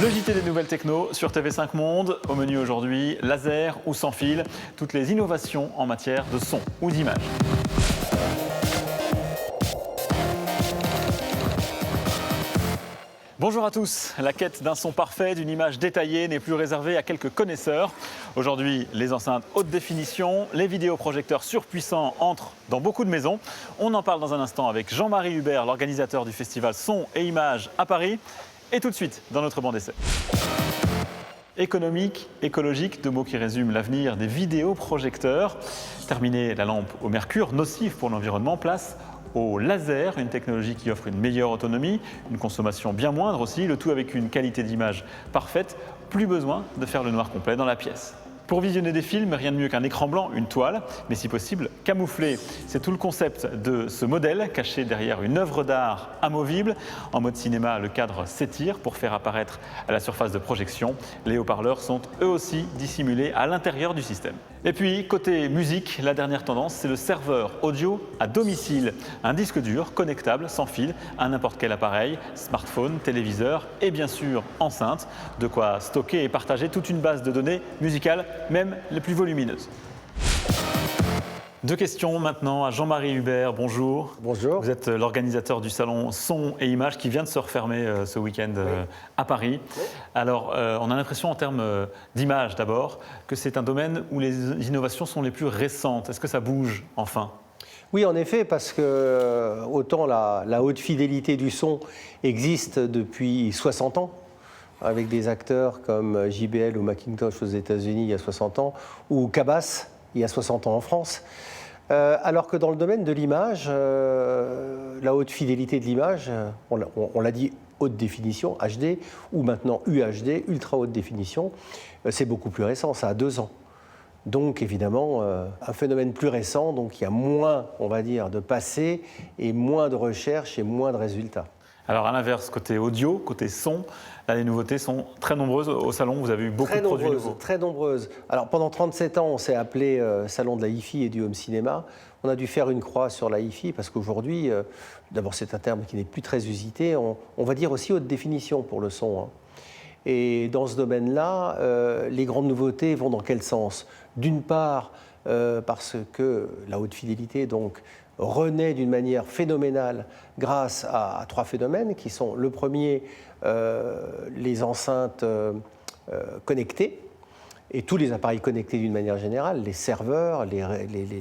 Le JT des nouvelles techno sur TV5 Monde. Au menu aujourd'hui, laser ou sans fil, toutes les innovations en matière de son ou d'image. Bonjour à tous. La quête d'un son parfait, d'une image détaillée n'est plus réservée à quelques connaisseurs. Aujourd'hui, les enceintes haute définition, les vidéoprojecteurs surpuissants entrent dans beaucoup de maisons. On en parle dans un instant avec Jean-Marie Hubert, l'organisateur du festival Son et Images à Paris. Et tout de suite, dans notre banc d'essai. Économique, écologique, deux mots qui résument l'avenir des vidéoprojecteurs. Terminer la lampe au mercure, nocive pour l'environnement, place au laser, une technologie qui offre une meilleure autonomie, une consommation bien moindre aussi, le tout avec une qualité d'image parfaite. Plus besoin de faire le noir complet dans la pièce. Pour visionner des films, rien de mieux qu'un écran blanc, une toile, mais si possible camouflé. C'est tout le concept de ce modèle, caché derrière une œuvre d'art amovible. En mode cinéma, le cadre s'étire pour faire apparaître à la surface de projection. Les haut-parleurs sont eux aussi dissimulés à l'intérieur du système. Et puis, côté musique, la dernière tendance, c'est le serveur audio à domicile. Un disque dur connectable sans fil à n'importe quel appareil, smartphone, téléviseur et bien sûr enceinte. De quoi stocker et partager toute une base de données musicales, même les plus volumineuses. Deux questions maintenant à Jean-Marie Hubert. Bonjour. Bonjour. Vous êtes l'organisateur du salon Son et Images qui vient de se refermer ce week-end à Paris. Oui. Alors, on a l'impression en termes d'image d'abord que c'est un domaine où les innovations sont les plus récentes. Est-ce que ça bouge enfin ? Oui, en effet, parce que autant la haute fidélité du son existe depuis 60 ans, avec des acteurs comme JBL ou Macintosh aux États-Unis il y a 60 ans, ou Cabas il y a 60 ans en France. Alors que dans le domaine de l'image, la haute fidélité de l'image, on l'a dit haute définition, HD, ou maintenant UHD, ultra haute définition, c'est beaucoup plus récent, ça a 2 ans. Donc évidemment, un phénomène plus récent, donc il y a moins, on va dire, de passé et moins de recherche et moins de résultats. Alors à l'inverse, côté audio, côté son, là les nouveautés sont très nombreuses au salon, vous avez eu beaucoup de produits nouveaux. Très nombreuses. Alors pendant 37 ans, on s'est appelé Salon de la hi-fi et du home cinéma. On a dû faire une croix sur la hi-fi parce qu'aujourd'hui, d'abord c'est un terme qui n'est plus très usité, on va dire aussi haute définition pour le son. Et dans ce domaine-là, les grandes nouveautés vont dans quel sens ? D'une part, parce que la haute fidélité, donc, renaît d'une manière phénoménale grâce à 3 phénomènes qui sont le premier, les enceintes connectées et tous les appareils connectés d'une manière générale, les serveurs, les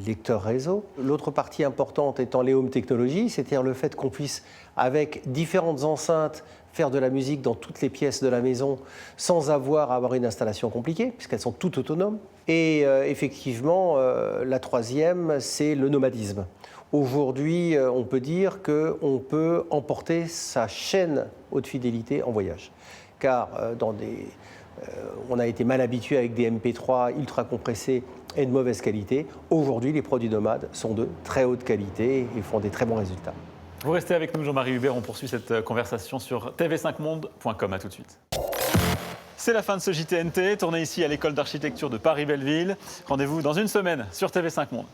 lecteurs réseau. L'autre partie importante étant les home technologies, c'est-à-dire le fait qu'on puisse, avec différentes enceintes, faire de la musique dans toutes les pièces de la maison sans avoir une installation compliquée, puisqu'elles sont toutes autonomes. Et effectivement, la troisième, c'est le nomadisme. Aujourd'hui, on peut dire qu'on peut emporter sa chaîne haute fidélité en voyage. Car on a été mal habitué avec des MP3 ultra compressés et de mauvaise qualité. Aujourd'hui, les produits nomades sont de très haute qualité et font des très bons résultats. Vous restez avec nous, Jean-Marie Hubert. On poursuit cette conversation sur tv5monde.com. À tout de suite. C'est la fin de ce JTNT, tourné ici à l'école d'architecture de Paris-Belleville. Rendez-vous dans une semaine sur TV5 Monde.